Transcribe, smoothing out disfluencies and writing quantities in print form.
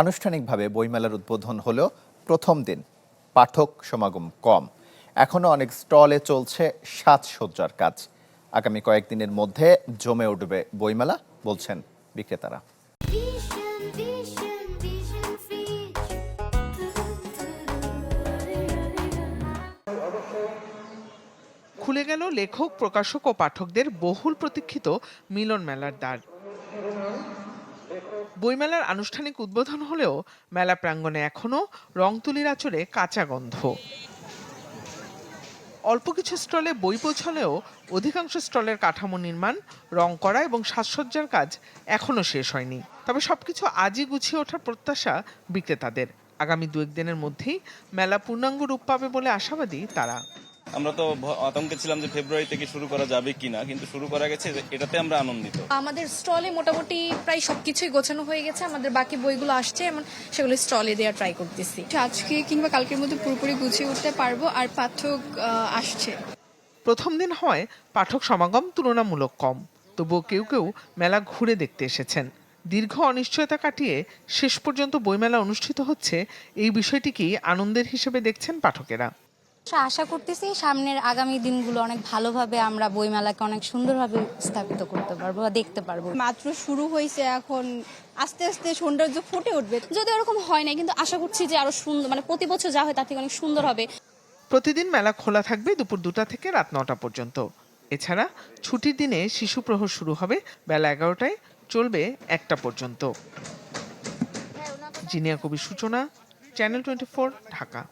আনুষ্ঠানিকভাবে বইমেলার উদ্বোধন হলেও প্রথম দিন পাঠক সমাগম কম। এখনো অনেক স্টলে চলছে সাজসজ্জার কাজ। আগামী কয়েকদিনের মধ্যে জমে উঠবে বইমেলা বলছেন বিক্রেতারা। খুলে গেল লেখক, প্রকাশক ও পাঠকদের বহুল প্রতীক্ষিত মিলন মেলার দ্বার। বইমেলার আনুষ্ঠানিক উদ্বোধন হলেও মেলা প্রাঙ্গণে এখনো রং তুলির আঁচড়ে কাঁচা গন্ধ। অল্প কিছু স্টলে বই পৌঁছলেও অধিকাংশ স্টলের কাঠামো নির্মাণ, রং করা এবং সাজসজ্জার কাজ এখনো শেষ হয়নি। তবে সবকিছু আজই গুছিয়ে ওঠার প্রত্যাশা বিক্রেতাদের। আগামী 2-1 দিনের মধ্যেই মেলা পূর্ণাঙ্গ রূপ পাবে বলে আশাবাদী তারা। আমরা তো আতঙ্কে ছিলাম যে ফেব্রুয়ারি থেকে শুরু করা যাবে কিনা, কিন্তু শুরু করা গেছে, এটাতে আমরা আনন্দিত। আমাদের স্টলে মোটামুটি প্রায় সবকিছুই গোছানো হয়ে গেছে। আমাদের বাকি বইগুলো আসছে, এমন সেগুলো স্টলে দেওয়ার ট্রাই করতেছি। আজকে কিংবা কালকের মধ্যে পুরোপুরি গুছিয়ে উঠতে পারবো। আর পাঠক আসছে। প্রথম দিন হয় পাঠক সমাগম তুলনামূলক কম, তবুও কেউ কেউ মেলা ঘুরে দেখতে এসেছেন। দীর্ঘ অনিশ্চয়তা কাটিয়ে শেষ পর্যন্ত বইমেলা অনুষ্ঠিত হচ্ছে, এই বিষয়টিকেই আনন্দের হিসেবে দেখছেন পাঠকেরা। আশা করতেছি সামনের আগামী দিনগুলো অনেক ভালোভাবে আমরা বইমেলাকে অনেক সুন্দরভাবে স্থাপিত করতে পারবো বা দেখতে পারবো। মাত্র শুরু হয়েছে, এখন আস্তে আস্তে সৌন্দর্য ফুটে উঠবে। যদি এরকম হয় না, কিন্তু আশা করছি যে আরো সুন্দর, মানে প্রতি বছর যা হয় তার থেকে অনেক সুন্দর হবে। প্রতিদিন মেলা খোলা থাকবে দুপুর 2টা থেকে রাত 9টা পর্যন্ত। এছাড়া ছুটির দিনে শিশু প্রহর শুরু হবে বেলা 11টায়, চলবে 1টা পর্যন্ত। জিনিয়া কবির সূচনা, চ্যানেল 24, ঢাকা।